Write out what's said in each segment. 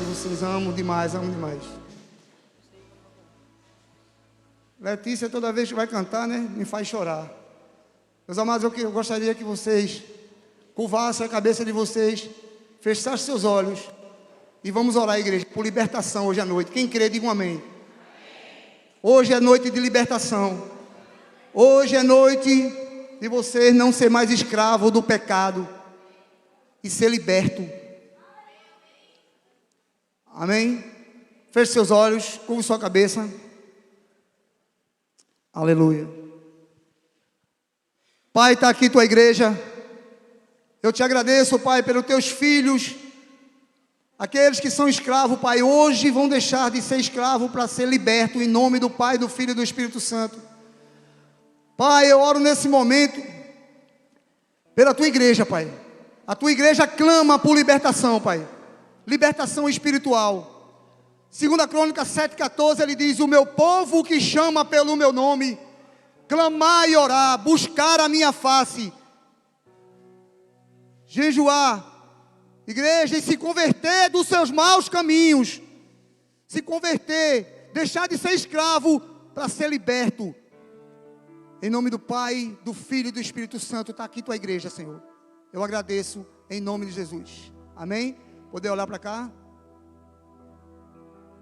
Vocês amo demais, amo demais. Letícia, toda vez que vai cantar, né, me faz chorar. Meus amados, eu gostaria que vocês curvassem a cabeça de vocês, fechassem seus olhos e vamos orar, igreja, por libertação hoje à noite. Quem crê, diga um amém. Hoje é noite de libertação. Hoje é noite de você não ser mais escravo do pecado e ser liberto. Amém? Feche seus olhos, curva sua cabeça. Aleluia. Pai, está aqui tua igreja. Eu te agradeço, Pai, pelos teus filhos. Aqueles que são escravos, Pai, hoje vão deixar de ser escravos para ser libertos, em nome do Pai, do Filho e do Espírito Santo. Pai, eu oro nesse momento pela tua igreja, Pai. A tua igreja clama por libertação, Pai. Libertação espiritual. 2 Crônicas 7,14, ele diz: o meu povo que chama pelo meu nome, clamar e orar, buscar a minha face, jejuar, igreja, e se converter dos seus maus caminhos, se converter, deixar de ser escravo para ser liberto. Em nome do Pai, do Filho e do Espírito Santo, está aqui tua igreja, Senhor. Eu agradeço em nome de Jesus. Amém? Poder olhar para cá?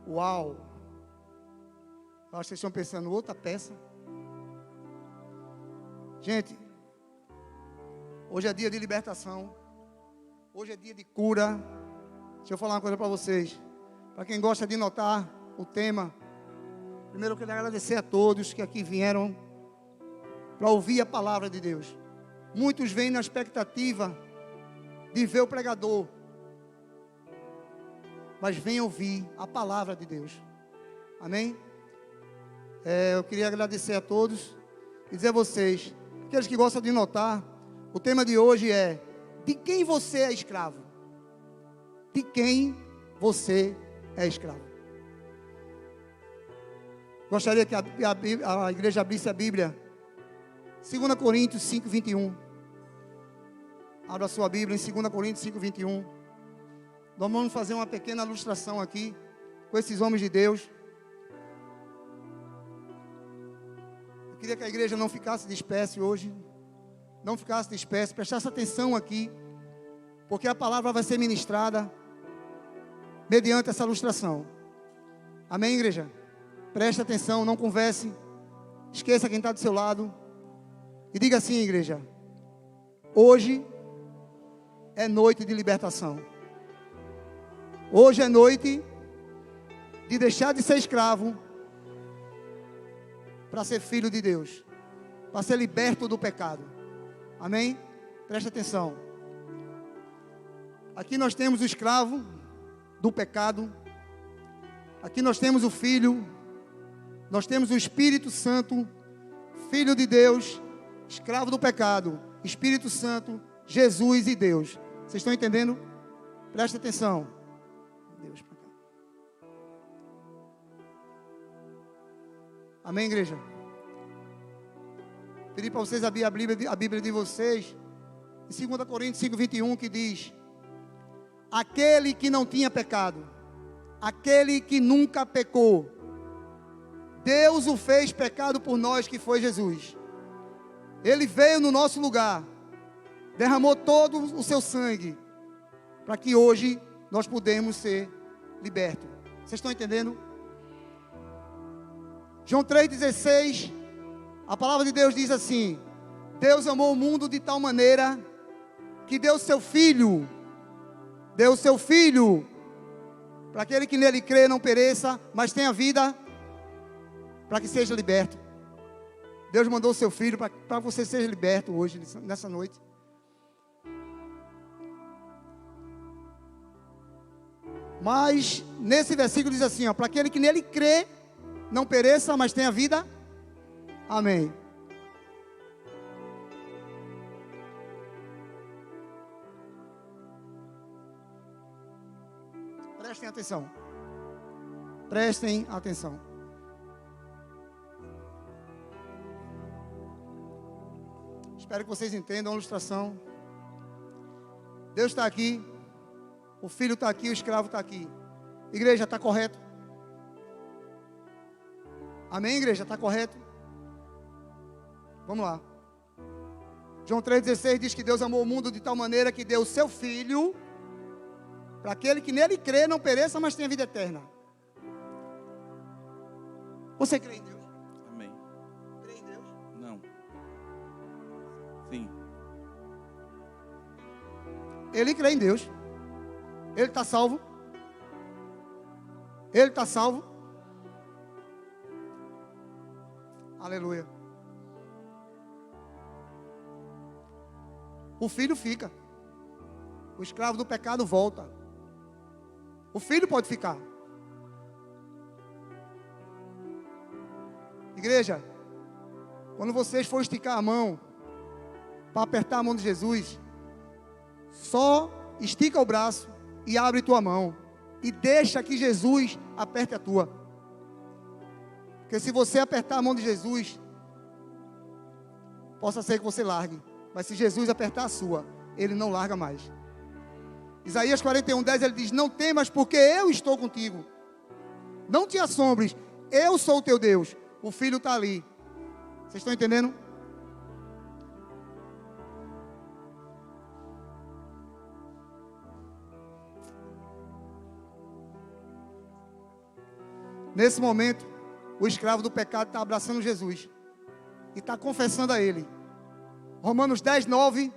Uau! Eu acho que vocês estão pensando outra peça. Gente, hoje é dia de libertação. Hoje é dia de cura. Deixa eu falar uma coisa para vocês. Para quem gosta de notar o tema, primeiro eu quero agradecer a todos que aqui vieram para ouvir a palavra de Deus. Muitos vêm na expectativa de ver o pregador, mas vem ouvir a palavra de Deus. Amém? Eu queria agradecer a todos e dizer a vocês, aqueles que gostam de notar, o tema de hoje é: de quem você é escravo? De quem você é escravo? Gostaria que a igreja abrisse a Bíblia, 2 Coríntios 5, 21. Abra a sua Bíblia em 2 Coríntios 5, 21. Nós vamos fazer uma pequena ilustração aqui com esses homens de Deus. Eu queria que a igreja não ficasse de espécie hoje. Não ficasse de espécie, prestasse atenção aqui, porque a palavra vai ser ministrada mediante essa ilustração. Amém, igreja? Preste atenção, não converse. Esqueça quem está do seu lado. E diga assim, igreja: hoje é noite de libertação. Hoje é noite de deixar de ser escravo para ser filho de Deus, para ser liberto do pecado. Amém? Preste atenção. Aqui nós temos o escravo do pecado. Aqui nós temos o filho. Nós temos o Espírito Santo, filho de Deus, escravo do pecado, Espírito Santo, Jesus e Deus. Vocês estão entendendo? Preste atenção. Deus para cá. Amém, igreja? Pedi para vocês abrir a Bíblia de vocês, em 2 Coríntios 5, 21, que diz: aquele que não tinha pecado, aquele que nunca pecou, Deus o fez pecado por nós, que foi Jesus. Ele veio no nosso lugar, derramou todo o seu sangue, para que hoje nós pudemos ser libertos. Vocês estão entendendo? João 3,16, a palavra de Deus diz assim: Deus amou o mundo de tal maneira que deu seu Filho, para aquele que nele crê não pereça, mas tenha vida, para que seja liberto. Deus mandou o seu Filho para você ser liberto hoje, nessa noite. Mas nesse versículo diz assim, para aquele que nele crê não pereça, mas tenha vida. Amém. Prestem atenção. Prestem atenção. Espero que vocês entendam a ilustração. Deus está aqui, o filho está aqui, o escravo está aqui. Igreja, está correto? Amém, igreja? Está correto? Vamos lá. João 3,16 diz que Deus amou o mundo de tal maneira que deu o seu Filho, para aquele que nele crê não pereça, mas tenha vida eterna. Você crê em Deus? Amém. Crê em Deus? Não. Sim. Ele crê em Deus. Ele está salvo. Ele está salvo. Aleluia. O filho fica. O escravo do pecado volta. O filho pode ficar. Igreja, quando vocês forem esticar a mão para apertar a mão de Jesus, só estica o braço e abre tua mão e deixa que Jesus aperte a tua. Porque se você apertar a mão de Jesus, possa ser que você largue, mas se Jesus apertar a sua, ele não larga mais. Isaías 41:10, ele diz: não temas, porque eu estou contigo. Não te assombres, eu sou o teu Deus. O filho está ali. Vocês estão entendendo? Nesse momento, o escravo do pecado está abraçando Jesus e está confessando a Ele. Romanos 10:9,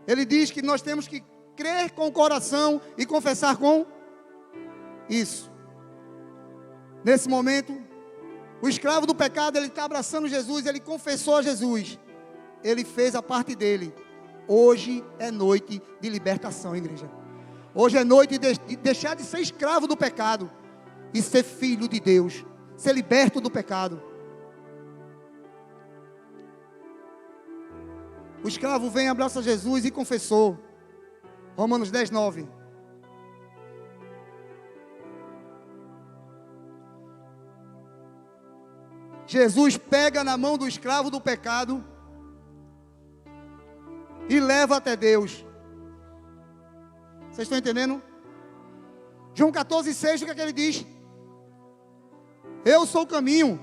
ele diz que nós temos que crer com o coração e confessar com isso. Nesse momento, o escravo do pecado, ele está abraçando Jesus, ele confessou a Jesus, ele fez a parte dele. Hoje é noite de libertação, igreja. Hoje é noite de deixar de ser escravo do pecado e ser filho de Deus, ser liberto do pecado. O escravo vem, abraça Jesus e confessou. Romanos 10:9. Jesus pega na mão do escravo do pecado e leva até Deus. Vocês estão entendendo? João 14:6, o que é que ele diz? Eu sou o caminho,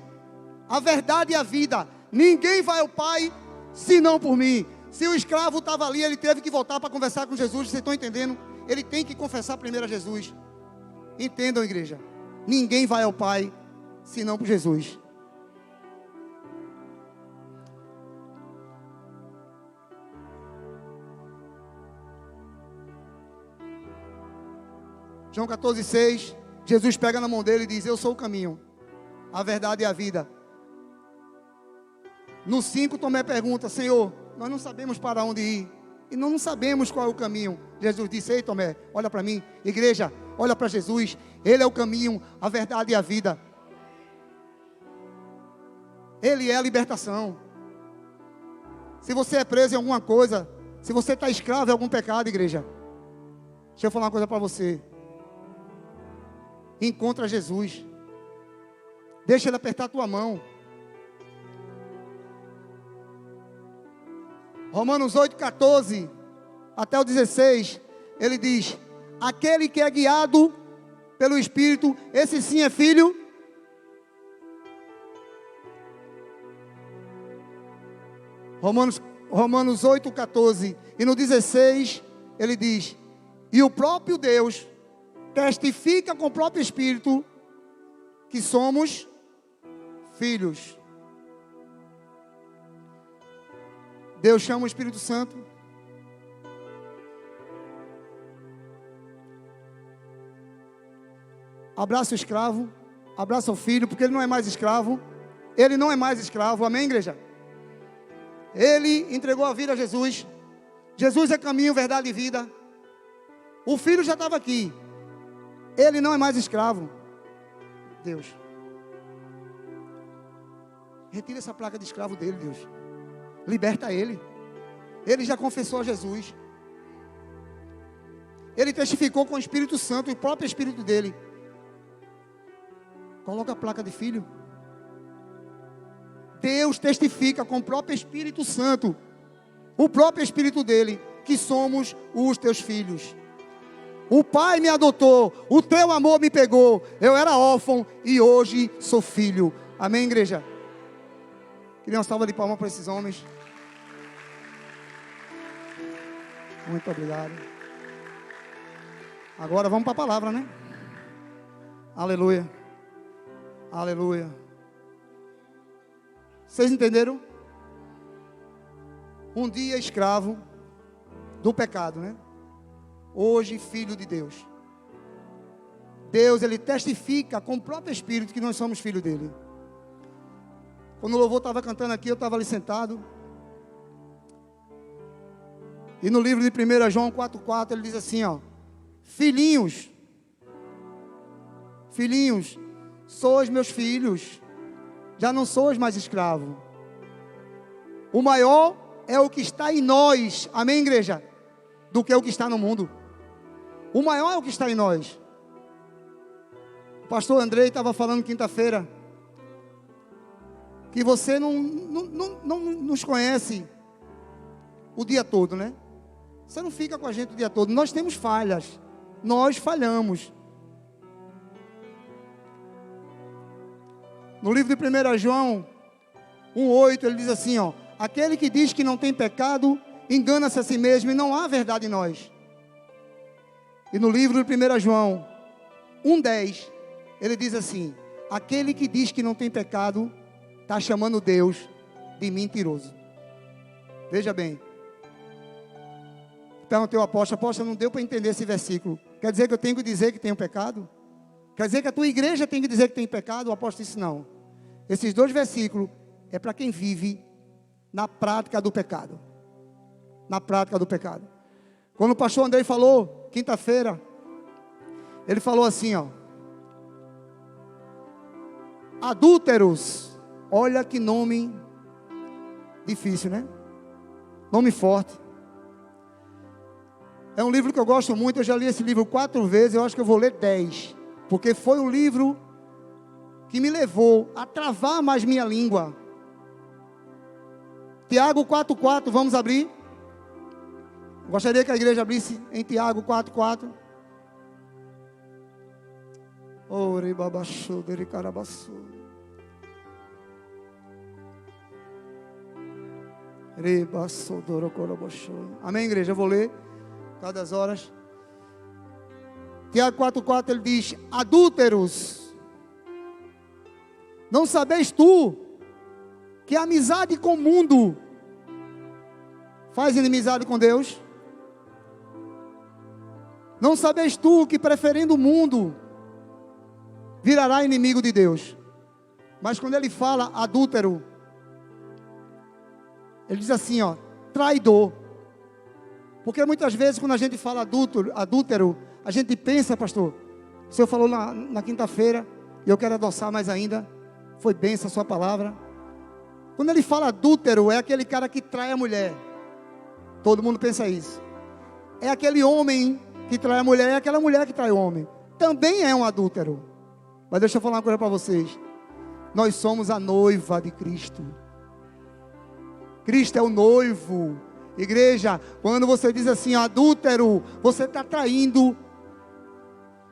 a verdade e a vida. Ninguém vai ao Pai senão por mim. Se o escravo estava ali, ele teve que voltar para conversar com Jesus. Vocês estão entendendo? Ele tem que confessar primeiro a Jesus. Entendam, igreja. Ninguém vai ao Pai senão por Jesus. João 14:6, Jesus pega na mão dele e diz: eu sou o caminho, a verdade e a vida. No 5, Tomé pergunta: Senhor, nós não sabemos para onde ir, e não sabemos qual é o caminho. Jesus disse: ei Tomé, olha para mim. Igreja, olha para Jesus. Ele é o caminho, a verdade e a vida. Ele é a libertação. Se você é preso em alguma coisa, se você está escravo em algum pecado, igreja, deixa eu falar uma coisa para você. Encontra Jesus. Deixa ele apertar a tua mão. Romanos 8:14 até o 16, ele diz: aquele que é guiado pelo Espírito, esse sim é filho. Romanos 8:14, e no 16 ele diz: e o próprio Deus testifica com o próprio Espírito que somos filhos. Deus chama o Espírito Santo. Abraça o escravo, abraça o filho, porque ele não é mais escravo. Ele não é mais escravo, amém, igreja? Ele entregou a vida a Jesus. Jesus é caminho, verdade e vida. O filho já estava aqui. Ele não é mais escravo. Deus, retira essa placa de escravo dele, Deus. Liberta ele. Ele já confessou a Jesus. Ele testificou com o Espírito Santo, o próprio Espírito dele. Coloca a placa de filho. Deus testifica com o próprio Espírito Santo, o próprio Espírito dele, que somos os teus filhos. O Pai me adotou, o teu amor me pegou. Eu era órfão e hoje sou filho. Amém, igreja? Queria uma salva de palmas para esses homens. Muito obrigado. Agora vamos para a palavra, né? Aleluia. Aleluia. Vocês entenderam? Um dia escravo do pecado, né? Hoje filho de Deus. Deus, Ele testifica com o próprio Espírito que nós somos filhos dEle. Quando o louvor estava cantando aqui, eu estava ali sentado. E no livro de 1 João 4,4 ele diz assim, ó: filhinhos, filhinhos, sois meus filhos, já não sois mais escravo. O maior é o que está em nós, amém, igreja? Do que o que está no mundo. O maior é o que está em nós. O pastor Andrei estava falando quinta-feira que você não nos conhece o dia todo, né? Você não fica com a gente o dia todo. Nós temos falhas, nós falhamos. No livro de 1 João 1,8 ele diz assim, ó: aquele que diz que não tem pecado engana-se a si mesmo e não há verdade em nós. E no livro de 1 João 1,10 ele diz assim: aquele que diz que não tem pecado está chamando Deus de mentiroso. Veja bem. Perguntei ao apóstolo, não deu para entender esse versículo. Quer dizer que eu tenho que dizer que tenho pecado? Quer dizer que a tua igreja tem que dizer que tem pecado? O apóstolo disse não. Esses dois versículos é para quem vive na prática do pecado. Na prática do pecado. Quando o pastor Andrei falou, quinta-feira, ele falou assim, ó: adúlteros. Olha que nome difícil, né? Nome forte. É um livro que eu gosto muito, eu já li esse livro 4 vezes, eu acho que eu vou ler 10. Porque foi o livro que me levou a travar mais minha língua. Tiago 4,4, vamos abrir? Gostaria que a igreja abrisse em Tiago 4,4. Ore babaxô, dericarabaçô. Rebaçô, dorocoroboxô. Amém, igreja? Eu vou ler cada horas. Tiago 4,4 ele diz: adúlteros, não sabeis tu que a amizade com o mundo faz inimizade com Deus? Não sabeis tu que preferindo o mundo virará inimigo de Deus? Mas quando ele fala adúltero, ele diz assim, ó: traidor. Porque muitas vezes quando a gente fala adúltero, a gente pensa, pastor, o senhor falou na quinta-feira, e eu quero adoçar mais ainda, foi bênção a sua palavra. Quando ele fala adúltero, é aquele cara que trai a mulher. Todo mundo pensa isso. É aquele homem que trai a mulher, é aquela mulher que trai o homem. Também é um adúltero. Mas deixa eu falar uma coisa para vocês. Nós somos a noiva de Cristo. Cristo é o noivo. Igreja, quando você diz assim, adúltero, você está traindo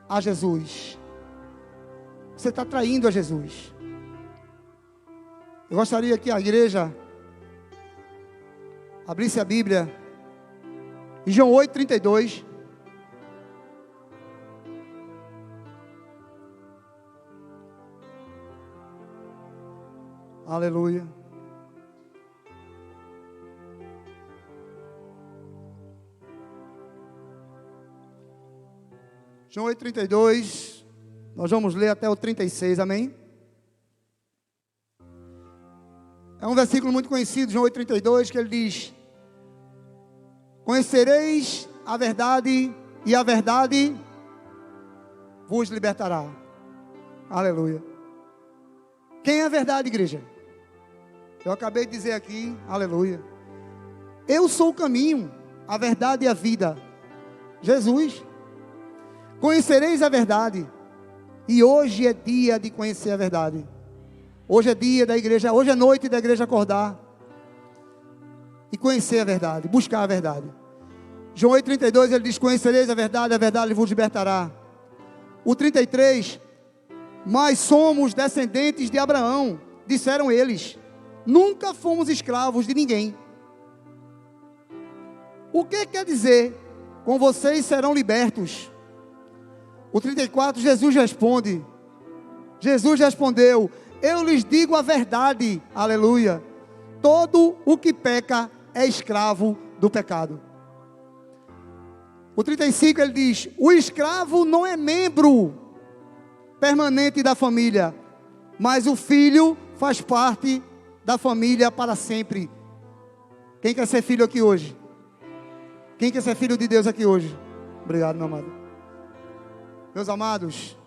a Jesus. Você está traindo a Jesus. Eu gostaria que a igreja abrisse a Bíblia em João 8,32. Aleluia. João 8,32, nós vamos ler até o 36, amém? É um versículo muito conhecido, João 8,32, que ele diz: conhecereis a verdade, e a verdade vos libertará. Aleluia. Quem é a verdade, igreja? Eu acabei de dizer aqui, aleluia. Eu sou o caminho, a verdade e a vida. Jesus. Conhecereis a verdade. E hoje é dia de conhecer a verdade. Hoje é dia da igreja, hoje é noite da igreja acordar e conhecer a verdade, buscar a verdade. João 8,32, ele diz: conhecereis a verdade vos libertará. O 33, mas somos descendentes de Abraão, disseram eles, nunca fomos escravos de ninguém. O que quer dizer, com vocês serão libertos? O 34, Jesus respondeu, eu lhes digo a verdade, aleluia, todo o que peca é escravo do pecado. O 35 ele diz, o escravo não é membro permanente da família, mas o filho faz parte da família para sempre. Quem quer ser filho aqui hoje? Quem quer ser filho de Deus aqui hoje? Obrigado, meu amado. Meus amados,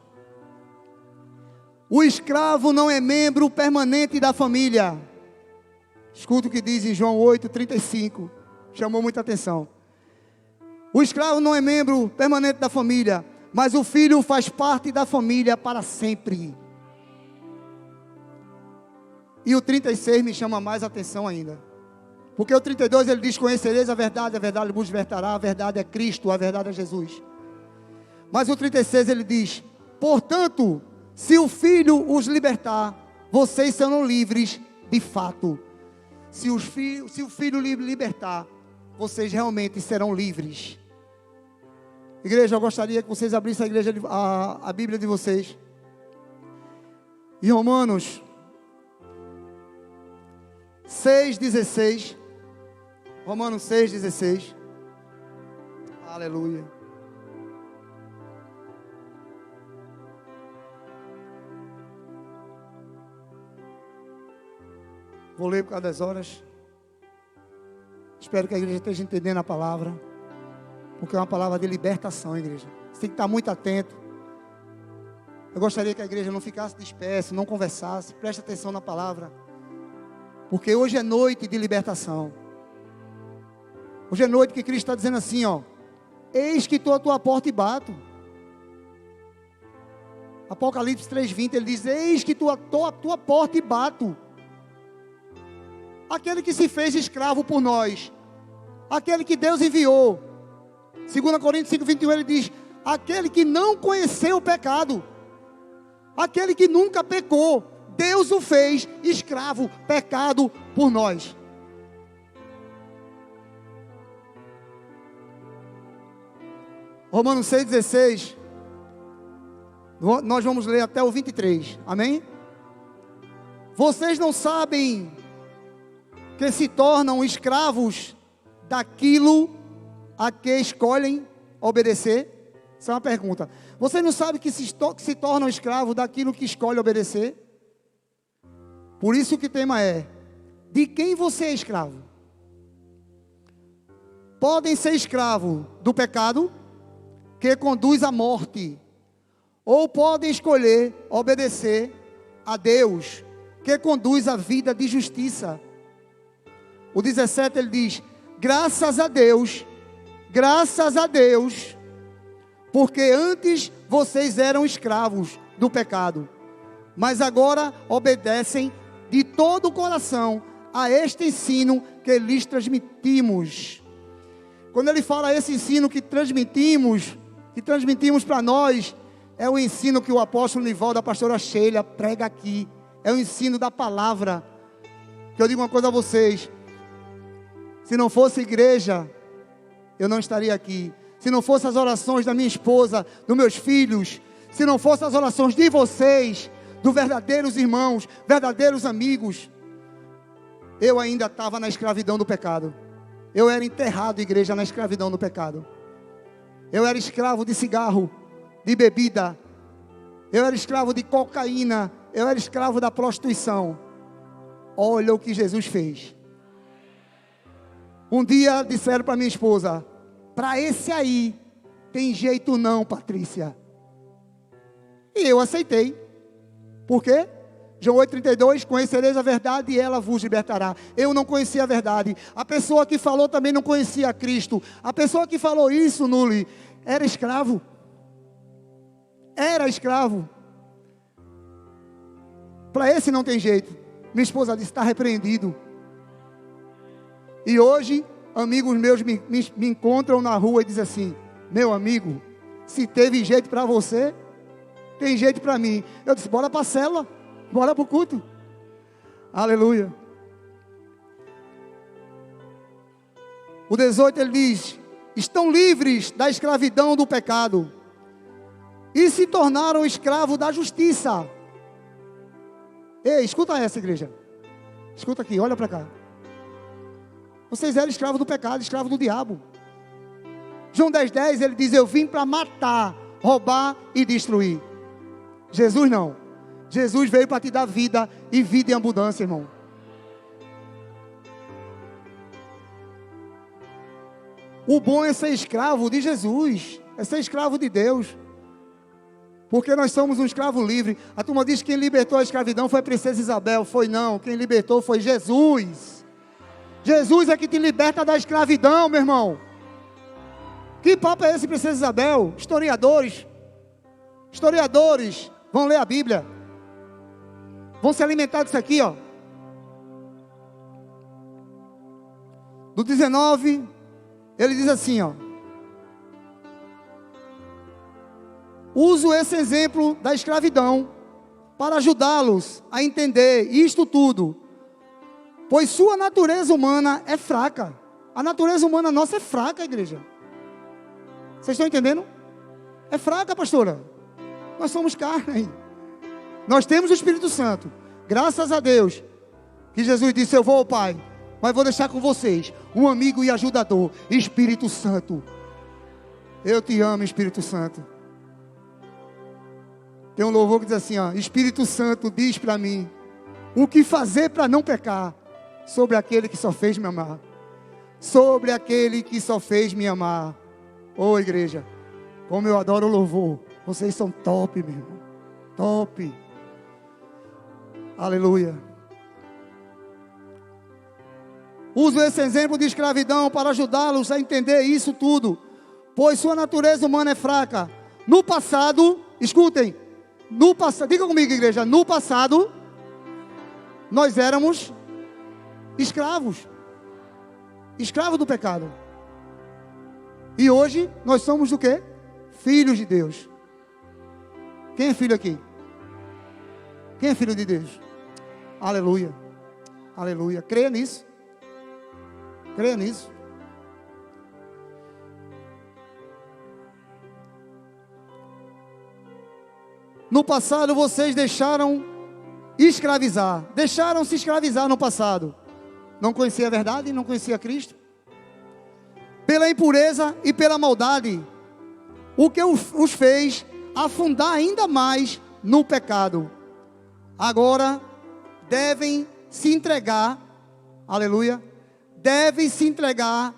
o escravo não é membro permanente da família. Escuta o que diz em João 8,35. Chamou muita atenção. O escravo não é membro permanente da família, mas o filho faz parte da família para sempre. E o 36 me chama mais atenção ainda. Porque o 32 ele diz, conhecereis a verdade vos libertará, a verdade é Cristo, a verdade é Jesus. Mas o 36 ele diz, portanto, se o Filho os libertar, vocês serão livres de fato. Se o Filho libertar, vocês realmente serão livres. Igreja, eu gostaria que vocês abrissem a Bíblia de vocês. Em Romanos 6,16. Romanos 6,16. Aleluia. Vou ler por causa das horas. Espero que a igreja esteja entendendo a palavra, porque é uma palavra de libertação, igreja. Você tem que estar muito atento. Eu gostaria que a igreja não ficasse dispersa, não conversasse. Preste atenção na palavra, porque hoje é noite de libertação. Hoje é noite que Cristo está dizendo assim, ó, eis que estou à tua porta e bato. Apocalipse 3,20, ele diz, eis que estou à tua porta e bato. Aquele que se fez escravo por nós, aquele que Deus enviou. 2 Coríntios 5,21 ele diz, aquele que não conheceu o pecado, aquele que nunca pecou, Deus o fez escravo, pecado por nós. Romanos 6,16, nós vamos ler até o 23, amém? Vocês não sabem que se tornam escravos daquilo a que escolhem obedecer? Essa é uma pergunta. Você não sabe que se tornam escravos daquilo que escolhe obedecer? Por isso que o tema é, de quem você é escravo? Podem ser escravos do pecado, que conduz à morte, ou podem escolher obedecer a Deus, que conduz à vida de justiça. O 17 ele diz, graças a Deus, porque antes vocês eram escravos do pecado, mas agora obedecem de todo o coração a este ensino que lhes transmitimos. Quando ele fala esse ensino que transmitimos para nós, é o ensino que o apóstolo Nivaldo, da pastora Sheila, prega aqui. É o ensino da palavra. Que eu digo uma coisa a vocês, se não fosse igreja, eu não estaria aqui. Se não fossem as orações da minha esposa, dos meus filhos, se não fossem as orações de vocês, dos verdadeiros irmãos, verdadeiros amigos, eu ainda estava na escravidão do pecado. Eu era enterrado, igreja, na escravidão do pecado. Eu era escravo de cigarro, de bebida. Eu era escravo de cocaína. Eu era escravo da prostituição. Olha o que Jesus fez. Um dia disseram para minha esposa, para esse aí, tem jeito não, Patrícia. E eu aceitei. Por quê? João 8,32, conhecereis a verdade e ela vos libertará. Eu não conhecia a verdade. A pessoa que falou também não conhecia Cristo. A pessoa que falou isso, Nuli, era escravo. Era escravo. Para esse não tem jeito. Minha esposa disse, está repreendido. E hoje, amigos meus me encontram na rua e dizem assim: meu amigo, se teve jeito para você, tem jeito para mim. Eu disse: bora para a célula, bora para o culto. Aleluia. O 18 ele diz: estão livres da escravidão do pecado e se tornaram escravos da justiça. Ei, escuta essa, igreja. Escuta aqui, olha para cá. Vocês eram escravos do pecado, escravos do diabo. João 10:10 ele diz: eu vim para matar, roubar e destruir. Jesus não. Jesus veio para te dar vida e vida em abundância, irmão. O bom é ser escravo de Jesus, é ser escravo de Deus, porque nós somos um escravo livre. A turma diz que quem libertou a escravidão foi a princesa Isabel. Foi não, quem libertou foi Jesus. Jesus é que te liberta da escravidão, meu irmão. Que papo é esse, princesa Isabel? Historiadores vão ler a Bíblia, vão se alimentar disso aqui, ó. Do 19, ele diz assim, ó: uso esse exemplo da escravidão para ajudá-los a entender isto tudo, pois sua natureza humana é fraca. A natureza humana nossa é fraca, igreja. Vocês estão entendendo? É fraca, pastora. Nós somos carne. Nós temos o Espírito Santo. Graças a Deus que Jesus disse: eu vou ao Pai, mas vou deixar com vocês um amigo e ajudador, Espírito Santo. Eu te amo, Espírito Santo. Tem um louvor que diz assim, ó: Espírito Santo diz para mim o que fazer para não pecar, sobre aquele que só fez me amar. Sobre aquele que só fez me amar. Ô igreja, como eu adoro o louvor. Vocês são top, meu irmão. Top. Aleluia. Uso esse exemplo de escravidão para ajudá-los a entender isso tudo, pois sua natureza humana é fraca. No passado, escutem, no passado, diga comigo, igreja, no passado, nós éramos escravos do pecado. E hoje, nós somos o quê? Filhos de Deus. Quem é filho aqui? Quem é filho de Deus? Aleluia. Aleluia. Creia nisso. Creia nisso. No passado vocês deixaram escravizar. Deixaram-se escravizar no passado. Não conhecia a verdade, não conhecia Cristo. Pela impureza e pela maldade. O que os fez afundar ainda mais no pecado. Agora devem se entregar. Aleluia. Devem se entregar.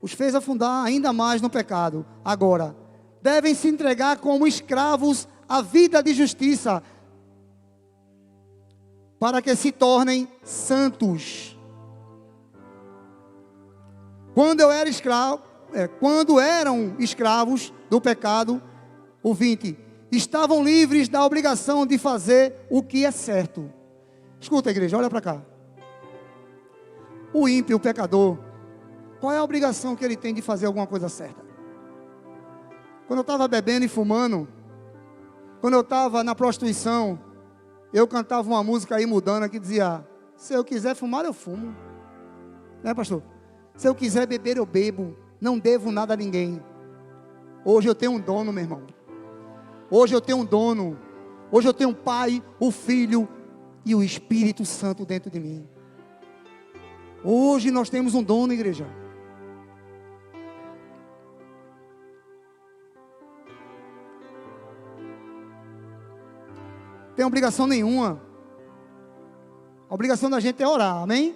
Os fez afundar ainda mais no pecado. Agora devem se entregar como escravos à vida de justiça, para que se tornem santos. Quando eram escravos do pecado, o 20, estavam livres da obrigação de fazer o que é certo. Escuta, igreja, olha para cá. O ímpio, o pecador, qual é a obrigação que ele tem de fazer alguma coisa certa? Quando eu estava bebendo e fumando, quando eu estava na prostituição, eu cantava uma música aí mudando que dizia: se eu quiser fumar, eu fumo. Né, pastor? Se eu quiser beber, eu bebo. Não devo nada a ninguém. Hoje eu tenho um dono, meu irmão. Hoje eu tenho um dono. Hoje eu tenho um Pai, o Filho e o Espírito Santo dentro de mim. Hoje nós temos um dono, igreja. Tem obrigação nenhuma. A obrigação da gente é orar, amém?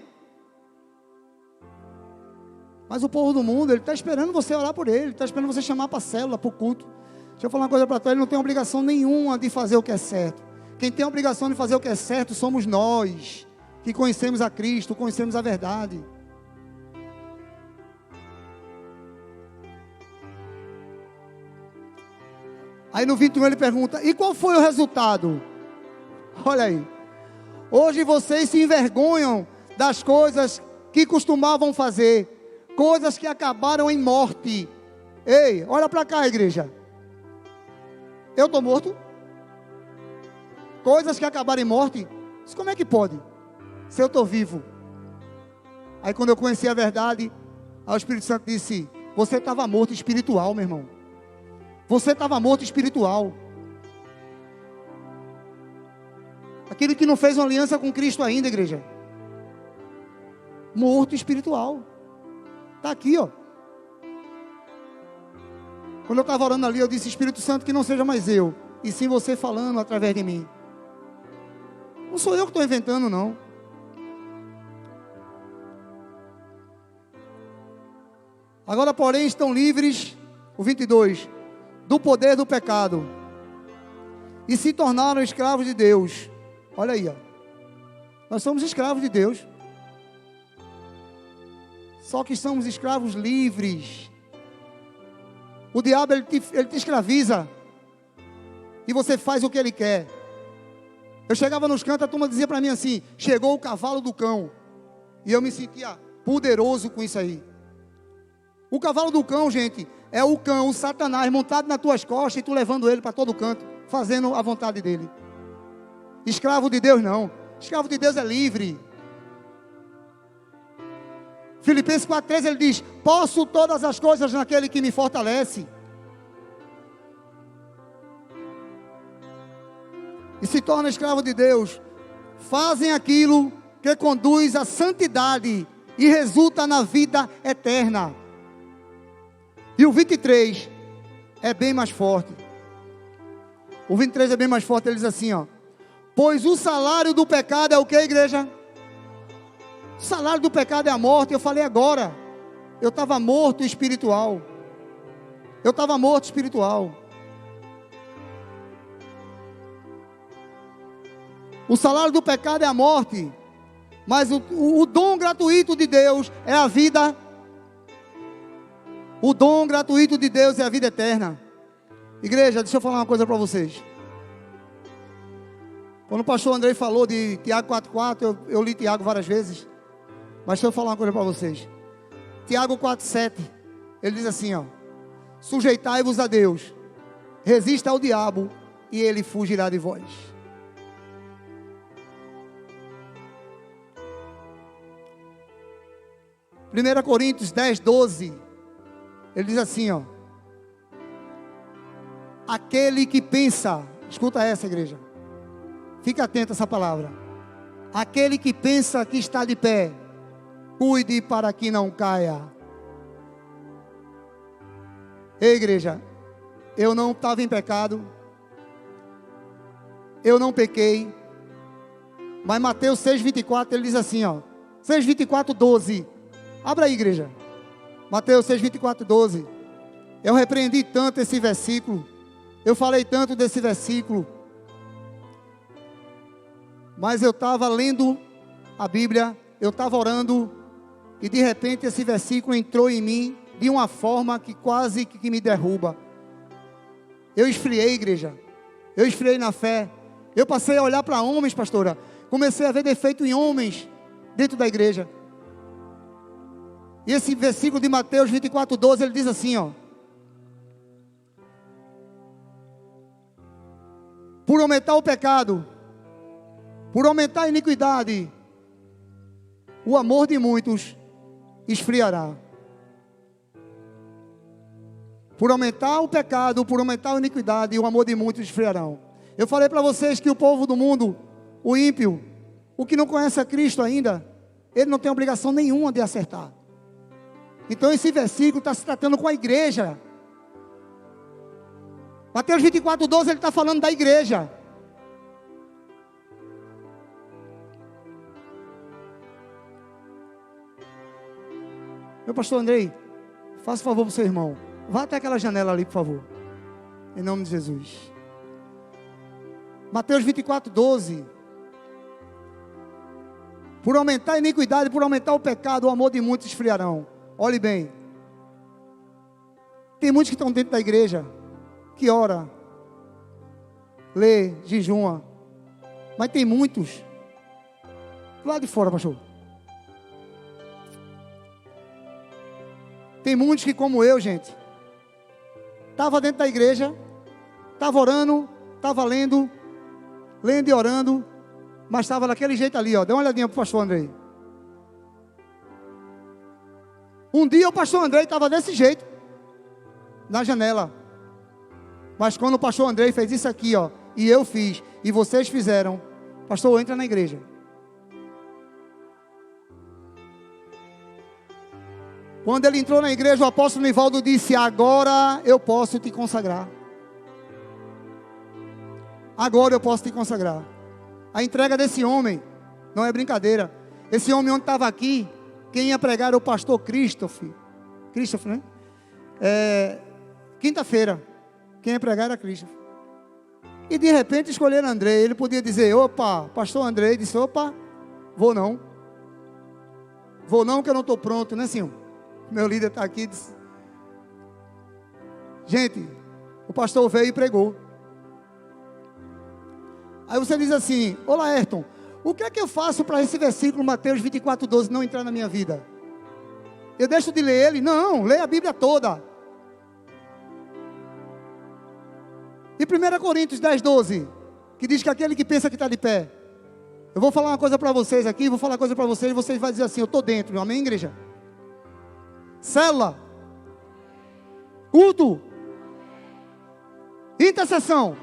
Mas o povo do mundo, ele está esperando você orar por ele, está esperando você chamar para a célula, para o culto. Deixa eu falar uma coisa para tu, ele não tem obrigação nenhuma de fazer o que é certo. Quem tem a obrigação de fazer o que é certo somos nós, que conhecemos a Cristo, conhecemos a verdade. Aí no 21 ele pergunta: e qual foi o resultado? Olha aí. Hoje vocês se envergonham das coisas que costumavam fazer, coisas que acabaram em morte. Ei, olha para cá, igreja. Eu estou morto? Coisas que acabaram em morte? Isso como é que pode? Se eu estou vivo. Aí quando eu conheci a verdade, aí o Espírito Santo disse: você estava morto espiritual, meu irmão. Você estava morto espiritual. Aquele que não fez uma aliança com Cristo ainda, igreja. Morto espiritual. Está aqui, ó. Quando eu estava orando ali, eu disse: Espírito Santo, que não seja mais eu, e sim você falando através de mim. Não sou eu que estou inventando, não. Agora, porém, estão livres, o 22, do poder do pecado, e se tornaram escravos de Deus. Olha aí, ó. Nós somos escravos de Deus. Só que somos escravos livres. O diabo, ele te escraviza, e você faz o que ele quer. Eu chegava nos cantos, a turma dizia para mim assim: chegou o cavalo do cão. E eu me sentia poderoso com isso aí. O cavalo do cão, gente, é o cão, o Satanás, montado nas tuas costas e tu levando ele para todo canto, fazendo a vontade dele. Escravo de Deus não. Escravo de Deus é livre. Filipenses 4,13 ele diz: posso todas as coisas naquele que me fortalece. E se torna escravo de Deus. Fazem aquilo que conduz à santidade e resulta na vida eterna. E o 23 é bem mais forte. O 23 é bem mais forte, ele diz assim, ó: pois o salário do pecado é o que, igreja? O salário do pecado é a morte. Eu falei agora, eu estava morto espiritual. Eu estava morto espiritual. O salário do pecado é a morte, mas o dom gratuito de Deus é a vida. O dom gratuito de Deus é a vida eterna. Igreja, deixa eu falar uma coisa para vocês. Quando o pastor Andrei falou de Tiago 4,4, eu li Tiago várias vezes. Mas deixa eu falar uma coisa para vocês. Tiago 4,7, ele diz assim, ó: sujeitai-vos a Deus, resista ao diabo, e ele fugirá de vós. Primeira Coríntios 10,12, ele diz assim, ó: aquele que pensa, escuta essa, igreja, fica atento a essa palavra. Aquele que pensa que está de pé, cuide para que não caia. Ei, igreja, eu não estava em pecado, eu não pequei, mas Mateus 6,24, ele diz assim, ó, 6,24,12, abra aí, igreja, Mateus 6,24,12, eu repreendi tanto esse versículo, eu falei tanto desse versículo, mas eu estava lendo a Bíblia, eu estava orando, e de repente esse versículo entrou em mim, de uma forma que quase que me derruba. Eu esfriei, igreja, eu esfriei na fé, eu passei a olhar para homens, pastora, comecei a ver defeito em homens, dentro da igreja. E esse versículo de Mateus 24,12, ele diz assim, ó: por aumentar o pecado, por aumentar a iniquidade, o amor de muitos esfriará. Por aumentar o pecado, por aumentar a iniquidade, o amor de muitos esfriarão. Eu falei para vocês que o povo do mundo, o ímpio, o que não conhece a Cristo ainda, ele não tem obrigação nenhuma de acertar. Então esse versículo está se tratando com a igreja. Mateus 24,12, ele está falando da igreja. Meu pastor Andrei, faça um favor para o seu irmão, vá até aquela janela ali, por favor, em nome de Jesus. Mateus 24,12, por aumentar a iniquidade, por aumentar o pecado, o amor de muitos esfriarão. Olhe bem, tem muitos que estão dentro da igreja, que ora, lê, jejuma, mas tem muitos lá de fora, pastor, Tem muitos que, como eu, gente, estava dentro da igreja, estava orando, estava lendo e orando, mas estava daquele jeito ali, ó. Dê uma olhadinha para o pastor Andrei. Um dia o pastor Andrei estava desse jeito, na janela. Mas quando o pastor Andrei fez isso aqui, ó, e eu fiz, e vocês fizeram, pastor, entra na igreja. Quando ele entrou na igreja, o apóstolo Nivaldo disse: agora eu posso te consagrar. Agora eu posso te consagrar. A entrega desse homem não é brincadeira. Esse homem onde estava aqui, quem ia pregar era o pastor Christopher, né? Quinta-feira, quem ia pregar era Christopher. E de repente escolheram Andrei. Ele podia dizer: opa, pastor Andrei disse: opa, vou não que eu não estou pronto, né, senhor? Meu líder está aqui. Disse. Gente, o pastor veio e pregou. Aí você diz assim: ô Laerton, o que é que eu faço para esse versículo, Mateus 24:12, não entrar na minha vida? Eu deixo de ler ele? Não, leia a Bíblia toda. E 1 Coríntios 10:12, que diz que aquele que pensa que está de pé. Eu vou falar uma coisa para vocês aqui, vou falar uma coisa para vocês, e vocês vão dizer assim: eu estou dentro, amém, igreja? Célula, culto, intercessão,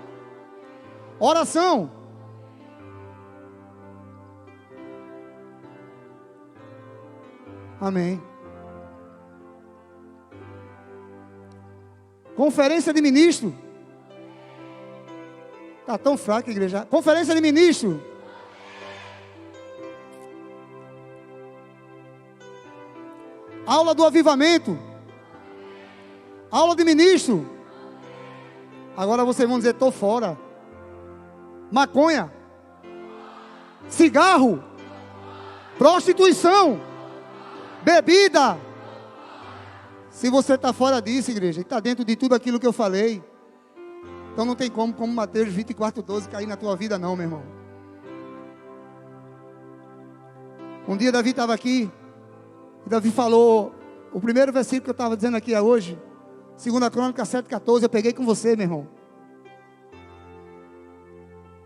oração. Amém. Conferência de ministro. Está tão fraca a igreja. Conferência de ministro. Aula do avivamento. Aula de ministro. Agora vocês vão dizer: estou fora. Maconha. Cigarro. Prostituição. Bebida. Se você está fora disso, igreja, e está dentro de tudo aquilo que eu falei, então não tem como Mateus 24:12 cair na tua vida não, meu irmão. Um dia Davi estava aqui, e Davi falou, o primeiro versículo que eu estava dizendo aqui hoje, 2 Crônicas 7:14, eu peguei com você, meu irmão.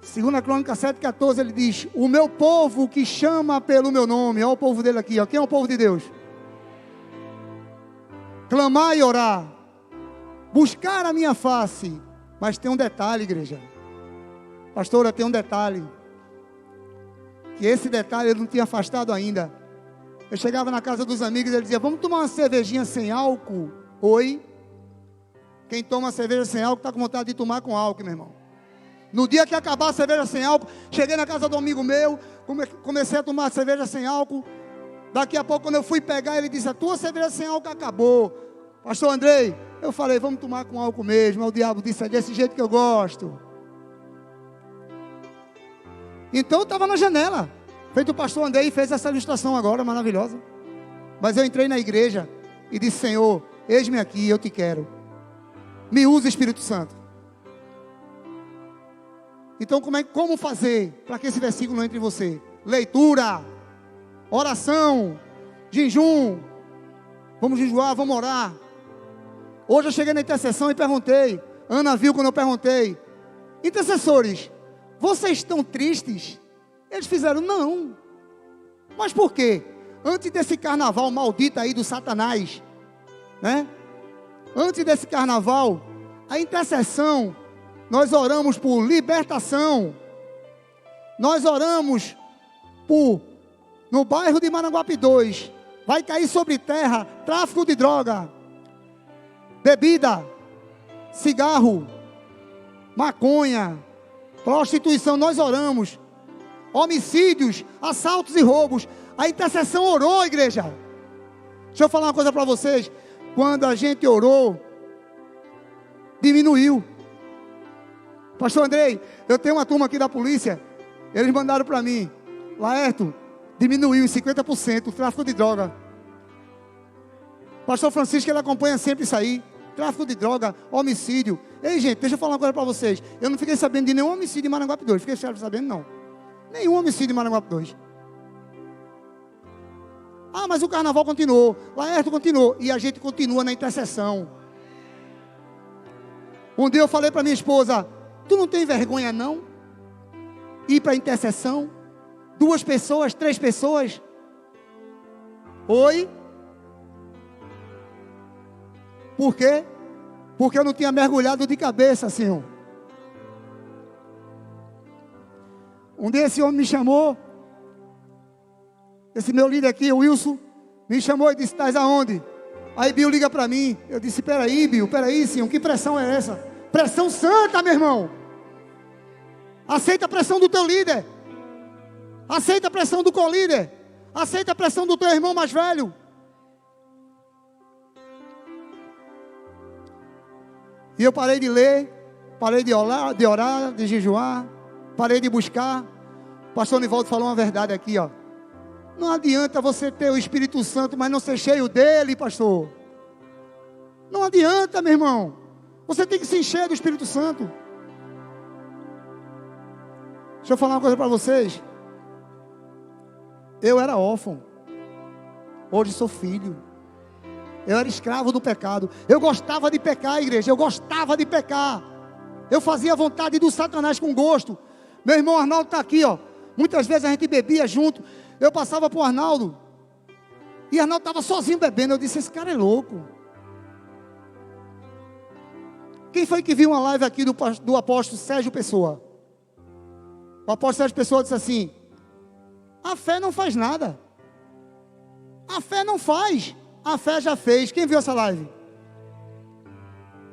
2 Crônicas 7:14, ele diz: o meu povo que chama pelo meu nome, olha o povo dele aqui, ó. Quem é o povo de Deus? Clamar e orar, buscar a minha face. Mas tem um detalhe, igreja. Pastora, tem um detalhe. Que esse detalhe eu não tinha afastado ainda. Eu chegava na casa dos amigos e ele dizia: vamos tomar uma cervejinha sem álcool? Oi? Quem toma cerveja sem álcool está com vontade de tomar com álcool, meu irmão. No dia que acabar a cerveja sem álcool, cheguei na casa do amigo meu, comecei a tomar cerveja sem álcool. Daqui a pouco, quando eu fui pegar, ele disse: a tua cerveja sem álcool acabou. Pastor Andrei, eu falei: vamos tomar com álcool mesmo. Aí o diabo disse: é desse jeito que eu gosto. Então eu estava na janela, feito o pastor Andrei, fez essa ilustração agora, maravilhosa. Mas eu entrei na igreja e disse: Senhor, eis-me aqui, eu te quero. Me usa, Espírito Santo. Então como fazer para que esse versículo entre em você? Leitura, oração, jejum. Vamos jejuar, vamos orar. Hoje eu cheguei na intercessão e perguntei, Ana viu quando eu perguntei: intercessores, vocês estão tristes? Eles fizeram: não. Mas por quê? Antes desse carnaval maldito aí do Satanás, né? Antes desse carnaval, a intercessão, nós oramos por libertação. Nós oramos por, no bairro de Maranguape 2, vai cair sobre terra tráfico de droga, bebida, cigarro, maconha, prostituição. Nós oramos. Homicídios, assaltos e roubos. A intercessão orou, igreja. Deixa eu falar uma coisa para vocês. Quando a gente orou, diminuiu. Pastor Andrei, eu tenho uma turma aqui da polícia. Eles mandaram para mim: Laerto, diminuiu em 50% o tráfico de droga. Pastor Francisco, ele acompanha sempre isso aí. Tráfico de droga, homicídio. Ei, gente, deixa eu falar uma coisa para vocês. Eu não fiquei sabendo de nenhum homicídio em Maranguape 2. Fiquei sabendo, não. Nenhum homicídio em Maranguape 2. Ah, mas o carnaval continuou, Laerto continuou, e a gente continua na intercessão. Um dia eu falei para minha esposa, tu não tem vergonha não? Ir para a intercessão? 2 pessoas, 3 pessoas? Oi? Por quê? Porque eu não tinha mergulhado de cabeça, Senhor. Um dia esse homem me chamou, esse meu líder aqui, o Wilson, me chamou e disse, estás aonde? Aí Bill liga para mim, eu disse, peraí Bill, peraí Senhor, que pressão é essa? Pressão santa, meu irmão. Aceita a pressão do teu líder. Aceita a pressão do co-líder. Aceita a pressão do teu irmão mais velho. E eu parei de ler, parei de orar, de jejuar, parei de buscar. O pastor Nivaldo falou uma verdade aqui, ó. Não adianta você ter o Espírito Santo, mas não ser cheio dele, pastor. Não adianta, meu irmão. Você tem que se encher do Espírito Santo. Deixa eu falar uma coisa para vocês. Eu era órfão. Hoje sou filho. Eu era escravo do pecado. Eu gostava de pecar, igreja. Eu gostava de pecar. Eu fazia a vontade do Satanás com gosto. Meu irmão Arnaldo está aqui, ó. Muitas vezes a gente bebia junto. Eu passava para o Arnaldo. E Arnaldo estava sozinho bebendo. Eu disse, esse cara é louco. Quem foi que viu uma live aqui do apóstolo Sérgio Pessoa? O apóstolo Sérgio Pessoa disse assim, a fé não faz nada. A fé não faz. A fé já fez. Quem viu essa live?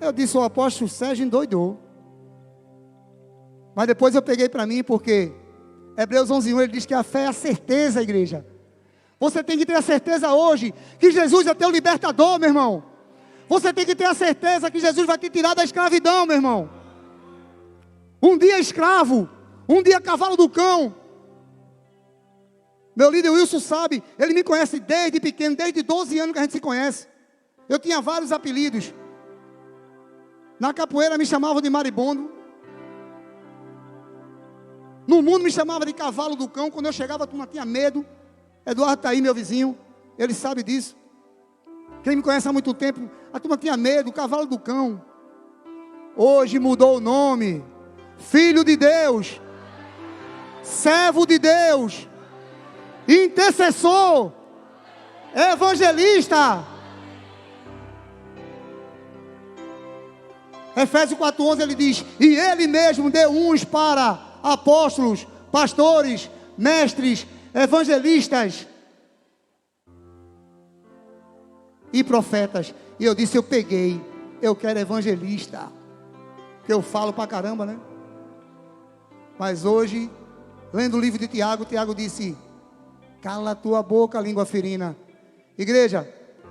Eu disse, o apóstolo Sérgio endoidou. Mas depois eu peguei para mim, porque Hebreus 11:1 ele diz que a fé é a certeza, igreja. Você tem que ter a certeza hoje que Jesus é teu libertador, meu irmão. Você tem que ter a certeza que Jesus vai te tirar da escravidão, meu irmão. Um dia escravo, um dia cavalo do cão. Meu líder Wilson sabe, ele me conhece desde pequeno, desde 12 anos que a gente se conhece. Eu tinha vários apelidos. Na capoeira me chamavam de maribondo. No mundo me chamava de cavalo do cão. Quando eu chegava a turma tinha medo. Eduardo está aí, meu vizinho, ele sabe disso. Quem me conhece há muito tempo, a turma tinha medo, cavalo do cão. Hoje mudou o nome. Filho de Deus, servo de Deus, intercessor, evangelista. Efésios 4:11 ele diz, e ele mesmo deu uns para apóstolos, pastores, mestres, evangelistas e profetas. E eu disse, eu quero evangelista, que eu falo pra caramba, né? Mas hoje, lendo o livro de Tiago, Tiago disse, cala a tua boca, língua ferina. Igreja,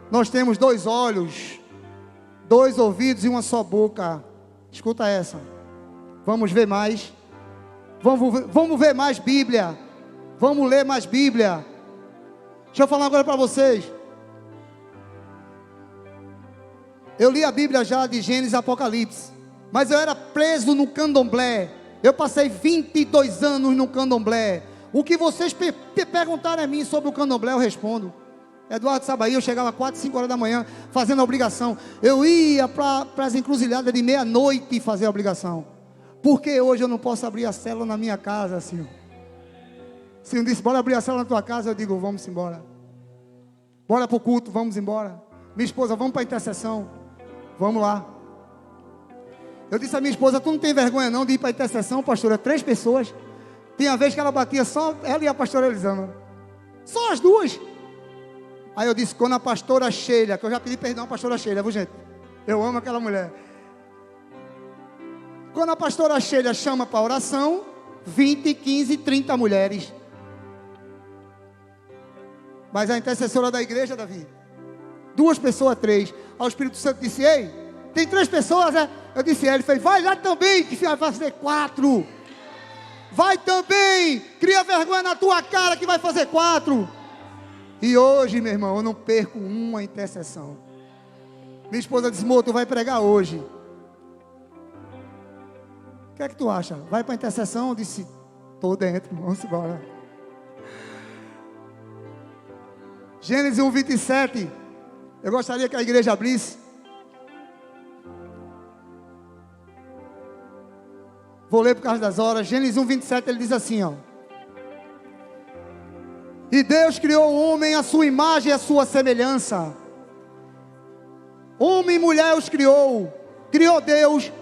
nós temos 2 olhos, 2 ouvidos e uma só boca. Escuta essa. Vamos ver mais. Vamos ver mais Bíblia. Vamos ler mais Bíblia. Deixa eu falar agora para vocês. Eu li a Bíblia já de Gênesis e Apocalipse, mas eu era preso no candomblé. Eu passei 22 anos no candomblé. O que vocês perguntarem a mim sobre o candomblé, eu respondo. Eduardo Sabaí, eu chegava 4, 5 horas da manhã fazendo a obrigação. Eu ia para as encruzilhadas de meia-noite fazer a obrigação. Porque hoje eu não posso abrir a célula na minha casa, Senhor? Se eu disse, bora abrir a célula na tua casa, eu digo, vamos embora. Bora para o culto, vamos embora. Minha esposa, vamos para a intercessão. Vamos lá. Eu disse a minha esposa, tu não tem vergonha não de ir para a intercessão, pastora? 3 pessoas. Tem uma vez que ela batia só ela e a pastora Elisama. Só as 2. Aí eu disse, quando a pastora Sheila, que eu já pedi perdão à pastora Sheila, viu gente? Eu amo aquela mulher. Quando a pastora Sheila chama para oração, 20, 15, 30 mulheres. Mas a intercessora da igreja, Davi, 2 pessoas, 3. Aí o Espírito Santo disse, ei, tem 3 pessoas, né? Eu disse, ele fez, vai lá também, que vai fazer 4. Vai também, cria vergonha na tua cara que vai fazer 4. E hoje, meu irmão, eu não perco uma intercessão. Minha esposa disse, amor, tu vai pregar hoje. O que é que tu acha? Vai para a intercessão? Eu disse, estou dentro, vamos embora. Gênesis 1, 27. Eu gostaria que a igreja abrisse. Vou ler por causa das horas. Gênesis 1, 27, ele diz assim, ó. E Deus criou o homem à sua imagem e à sua semelhança. Homem e mulher os criou. Criou Deus,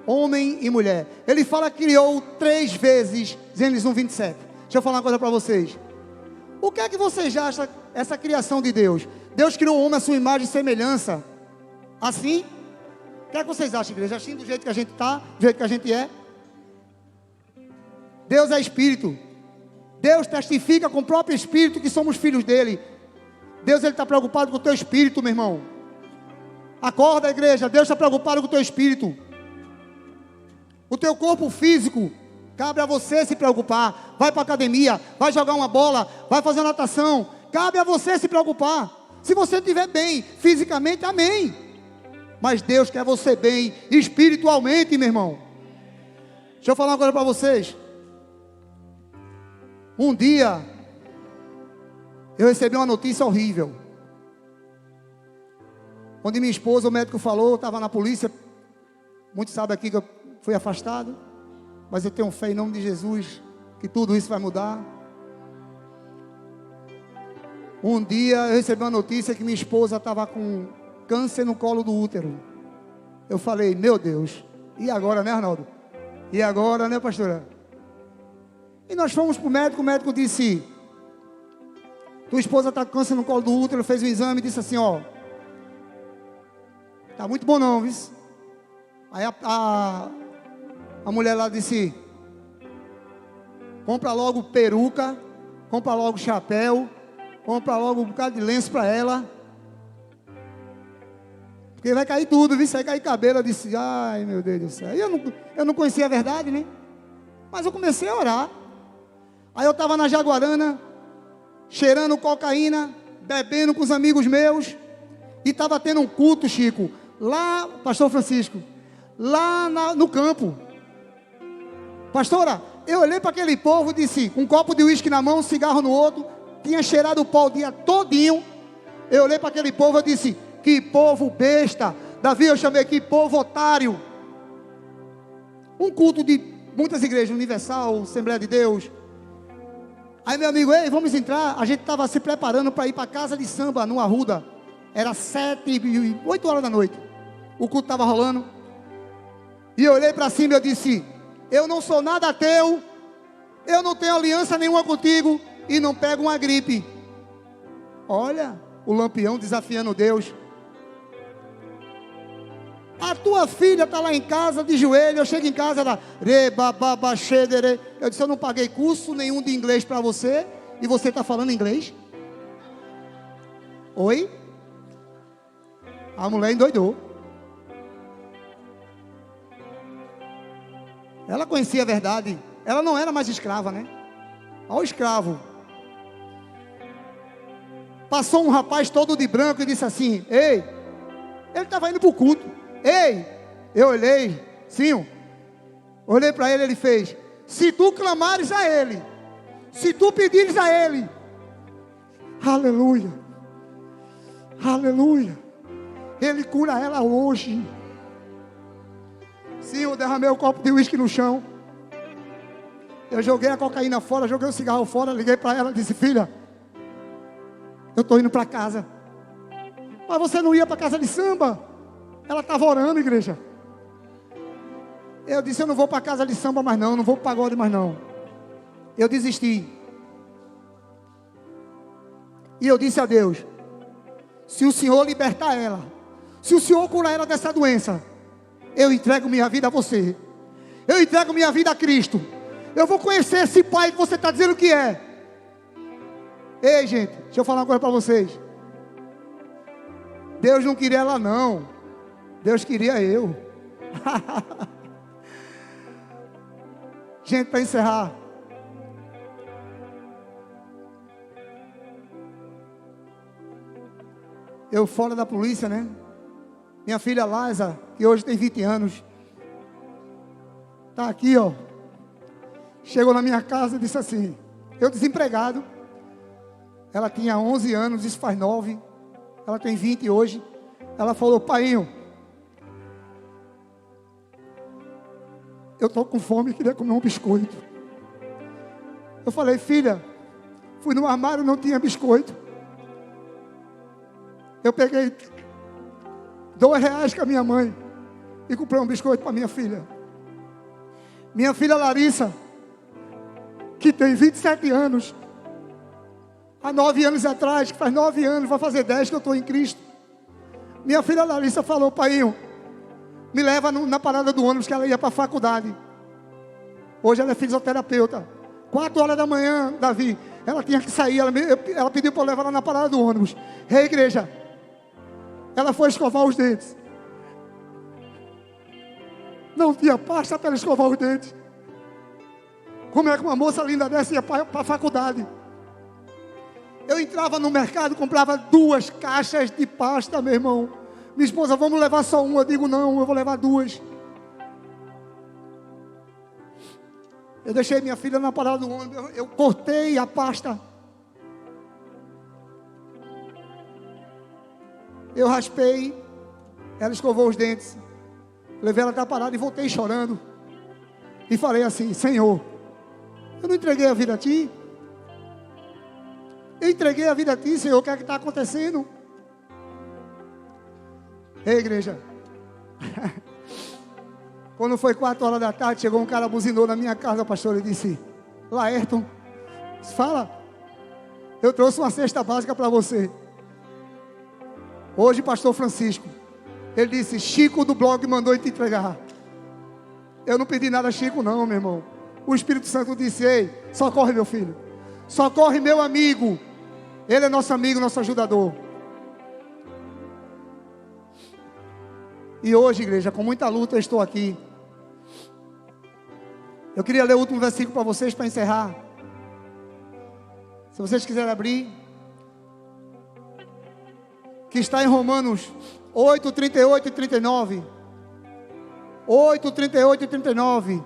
homem e mulher. Ele fala que criou 3 vezes, Gênesis 1, 27. Deixa eu falar uma coisa para vocês. O que é que vocês acham essa criação de Deus? Deus criou o homem à sua imagem e semelhança. Assim? O que é que vocês acham, igreja? Assim, do jeito que a gente está, do jeito que a gente é? Deus é Espírito. Deus testifica com o próprio Espírito que somos filhos dele. Deus está preocupado com o teu espírito, meu irmão. Acorda, igreja. Deus está preocupado com o teu espírito. O teu corpo físico, cabe a você se preocupar. Vai para a academia, vai jogar uma bola, vai fazer natação. Cabe a você se preocupar. Se você estiver bem fisicamente, amém. Mas Deus quer você bem espiritualmente, meu irmão. Deixa eu falar uma coisa para vocês. Um dia, eu recebi uma notícia horrível. Onde minha esposa, o médico falou, estava na polícia. Muitos sabem aqui que eu fui afastado. Mas eu tenho fé em nome de Jesus, que tudo isso vai mudar. Um dia eu recebi uma notícia que minha esposa estava com câncer no colo do útero. Eu falei, meu Deus, e agora, né, Arnaldo? E agora, né, pastora? E nós fomos para o médico disse, tua esposa está com câncer no colo do útero, fez um exame e disse assim, ó, tá muito bom não, viu? Aí a mulher lá disse, compra logo peruca, compra logo chapéu, compra logo um bocado de lenço para ela, porque vai cair tudo, viu? Vai cair cabelo. Eu disse, ai meu Deus do céu. E eu não conhecia a verdade, né? Mas eu comecei a orar. Aí eu estava na Jaguarana, cheirando cocaína, bebendo com os amigos meus, e estava tendo um culto, Chico, lá, pastor Francisco, lá no campo. Pastora, eu olhei para aquele povo e disse, com um copo de uísque na mão, um cigarro no outro, tinha cheirado o pó o dia todinho. Eu olhei para aquele povo e disse, que povo besta. Davi, eu chamei aqui povo otário. Um culto de muitas igrejas, Universal, Assembleia de Deus. Aí meu amigo, ei, vamos entrar. A gente estava se preparando para ir para a casa de samba, no Arruda. Era 8 horas da noite. O culto estava rolando. E eu olhei para cima e eu disse, eu não sou nada teu, eu não tenho aliança nenhuma contigo, e não pego uma gripe. Olha, o lampião desafiando Deus. A tua filha está lá em casa de joelho. Eu chego em casa, ela eu disse, eu não paguei curso nenhum de inglês para você, e você está falando inglês? Oi? A mulher endoidou. Ela conhecia a verdade. Ela não era mais escrava, né? Olha o escravo. Passou um rapaz todo de branco e disse assim, ei, ele estava indo para o culto. Ei, eu olhei, sim, olhei para ele, ele fez, se tu clamares a ele, se tu pedires a ele, aleluia, aleluia, ele cura ela hoje. Sim, eu derramei o copo de uísque no chão, eu joguei a cocaína fora, joguei o cigarro fora, liguei para ela, disse, filha, eu estou indo para casa. Mas você não ia para casa de samba? Ela estava orando, igreja. Eu disse, eu não vou para casa de samba mais não, não vou para pagode mais não. Eu desisti. E eu disse a Deus, se o Senhor libertar ela, se o Senhor curar ela dessa doença, eu entrego minha vida a você. Eu entrego minha vida a Cristo. Eu vou conhecer esse pai que você está dizendo que é. Ei, gente, deixa eu falar uma coisa para vocês. Deus não queria ela não. Deus queria eu. Gente, para encerrar. Eu fora da polícia, né? Minha filha Laisa, que hoje tem 20 anos. Está aqui, ó. Chegou na minha casa e disse assim, eu desempregado. Ela tinha 11 anos, isso faz 9. Ela tem 20 hoje. Ela falou: painho, eu estou com fome e queria comer um biscoito. Eu falei: filha, fui no armário, não tinha biscoito. Eu peguei R$2 com a minha mãe e comprei um biscoito para minha filha. Minha filha Larissa, que tem 27 anos, há 9 anos atrás, que faz 9 anos, vai fazer 10 que eu estou em Cristo. Minha filha Larissa falou: painho, me leva na parada do ônibus, que ela ia para a faculdade. Hoje ela é fisioterapeuta. 4 horas da manhã, Davi, ela tinha que sair, ela pediu para eu levar ela na parada do ônibus. Ei, igreja, ela foi escovar os dentes. Não tinha pasta para ela escovar os dentes. Como é que uma moça linda dessa ia para a faculdade? Eu entrava no mercado, comprava 2 caixas de pasta, meu irmão. Minha esposa: vamos levar só uma. Eu digo: não, eu vou levar 2. Eu deixei minha filha na parada do ônibus, eu cortei a pasta. Eu raspei, ela escovou os dentes. Levei ela até a parada e voltei chorando. E falei assim: Senhor, eu não entreguei a vida a Ti? Eu entreguei a vida a Ti, Senhor, o que é que está acontecendo? Ei, igreja. Quando foi 4 horas da tarde, chegou um cara, buzinou na minha casa, pastor, e disse: Laerton, fala, eu trouxe uma cesta básica para você. Hoje, pastor Francisco, ele disse: Chico do blog mandou te entregar. Eu não pedi nada a Chico não, meu irmão. O Espírito Santo disse: ei, socorre meu filho, socorre meu amigo. Ele é nosso amigo, nosso ajudador. E hoje, igreja, com muita luta eu estou aqui. Eu queria ler o último versículo para vocês, para encerrar. Se vocês quiserem abrir, que está em Romanos 8, 38 e 39. 8, 38 e 39.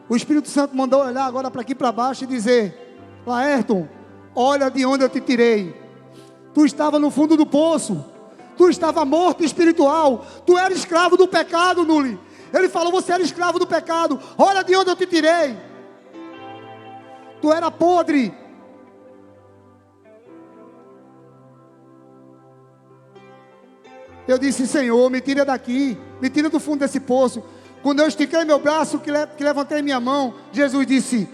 O Espírito Santo mandou olhar agora para aqui para baixo e dizer: Laerton, olha de onde eu te tirei. Tu estava no fundo do poço. Tu estava morto espiritual. Tu era escravo do pecado, Nuli. Ele falou: você era escravo do pecado. Olha de onde eu te tirei. Tu era podre. Eu disse: Senhor, me tira daqui. Me tira do fundo desse poço. Quando eu estiquei meu braço, que levantei minha mão, Jesus disse: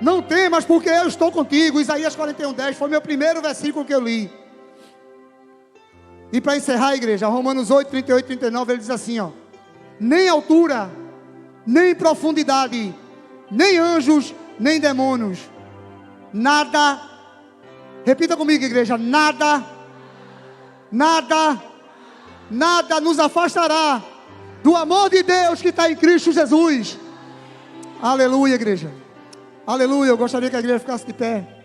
não temas, porque eu estou contigo. Isaías 41:10 foi meu primeiro versículo que eu li. E para encerrar, a igreja, Romanos 8, 38 e 39, ele diz assim, ó: nem altura, nem profundidade, nem anjos, nem demônios, nada, repita comigo, igreja, nada nos afastará do amor de Deus que está em Cristo Jesus. Aleluia, igreja. Aleluia. Eu gostaria que a igreja ficasse de pé.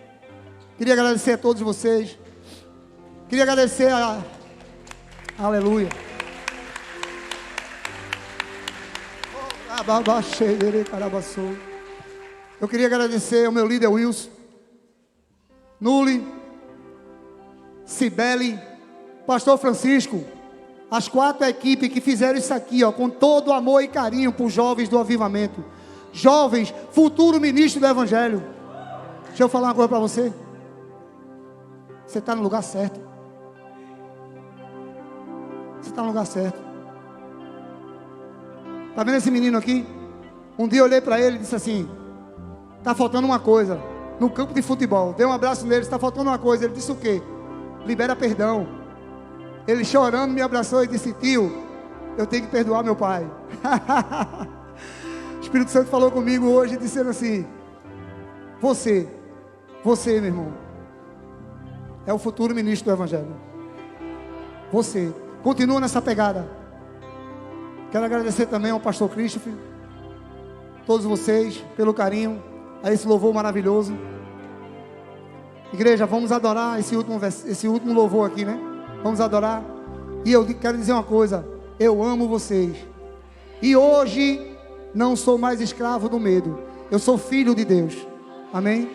Queria agradecer a todos vocês. Queria agradecer a... Aleluia. Eu queria agradecer ao meu líder Wilson, Nuli, Cibele, pastor Francisco, as 4 equipes que fizeram isso aqui, ó, com todo amor e carinho para os jovens do avivamento. Jovens, futuro ministro do evangelho. Deixa eu falar uma coisa para você. Você está no lugar certo. Você está no lugar certo. Está vendo esse menino aqui? Um dia eu olhei para ele e disse assim: está faltando uma coisa no campo de futebol. Dei um abraço nele: está faltando uma coisa. Ele disse: o quê? Libera perdão. Ele chorando me abraçou e disse: tio, eu tenho que perdoar meu pai. O Espírito Santo falou comigo hoje dizendo assim: você, meu irmão, é o futuro ministro do evangelho. Você, continua nessa pegada. Quero agradecer também ao pastor Christopher, todos vocês, pelo carinho, a esse louvor maravilhoso. Igreja, vamos adorar esse último louvor aqui, né? Vamos adorar. E eu quero dizer uma coisa: eu amo vocês. E hoje não sou mais escravo do medo. Eu sou filho de Deus. Amém?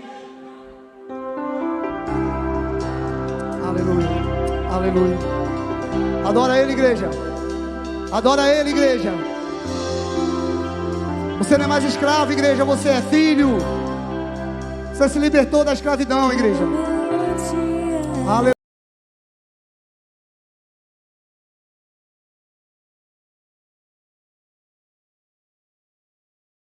Aleluia. Adora Ele, igreja. Adora Ele, igreja. Você não é mais escravo, igreja. Você é filho. Você se libertou da escravidão, igreja. Aleluia.